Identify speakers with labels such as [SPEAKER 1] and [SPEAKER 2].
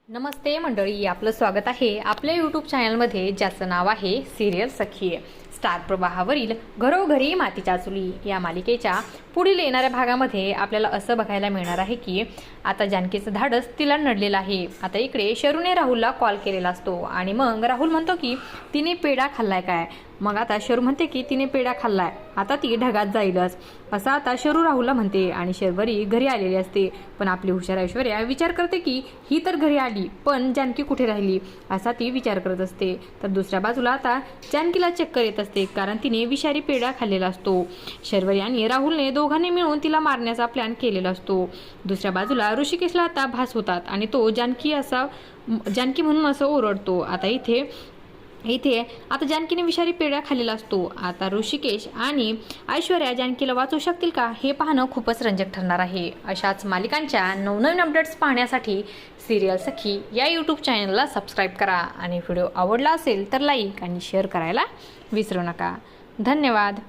[SPEAKER 1] नमस्ते मंडळी, आपलं स्वागत आहे आपल्या यूट्यूब चॅनलमध्ये, ज्याचं नाव आहे सिरियल सखी. स्टार प्रवाहावरील घरोघरी मातीच्या चुली या मालिकेच्या पुढील येणाऱ्या भागामध्ये आपल्याला असं बघायला मिळणार आहे की आता जानकीचं धाडस तिला नडलेलं आहे. आता इकडे शरूने राहुलला कॉल केलेला असतो आणि मग राहुल म्हणतो की तिने पेढा खाल्लाय काय. मग आता शरू म्हणते की तिने पेढा खाल्लाय, आता ती ढगात जाईलच असं आता शरू राहुलला म्हणते. आणि शर्वरी घरी आलेली असते, पण आपली हुशार ऐश्वर्या विचार करते की ही तर घरी आली, पण जानकी कुठे राहिली असा ती विचार करत असते. तर दुसऱ्या बाजूला आता जानकीला चक्कर येत असते, कारण तिने विषारी पेढा खाल्लेला असतो. शर्वरी आणि राहुलने दोघांनी मिळून तिला मारण्याचा प्लॅन केलेला असतो. दुसऱ्या बाजूला ऋषिकेशला आता भास होतात आणि तो जानकी म्हणून असं ओरडतो. आता इथे आता जानकीने विषारी पेढा खाल्लेला असतो. आता ऋषिकेश आणि ऐश्वर्या जानकीला वाचवू शकतील का, हे पाहणं खूपच रंजक ठरणार आहे. अशाच मालिकांच्या नवनवीन अपडेट्स पाहण्यासाठी सिरियल सखी या यूट्यूब चॅनलला सबस्क्राईब करा आणि व्हिडिओ आवडला असेल तर लाईक आणि शेअर करायला विसरू नका. धन्यवाद.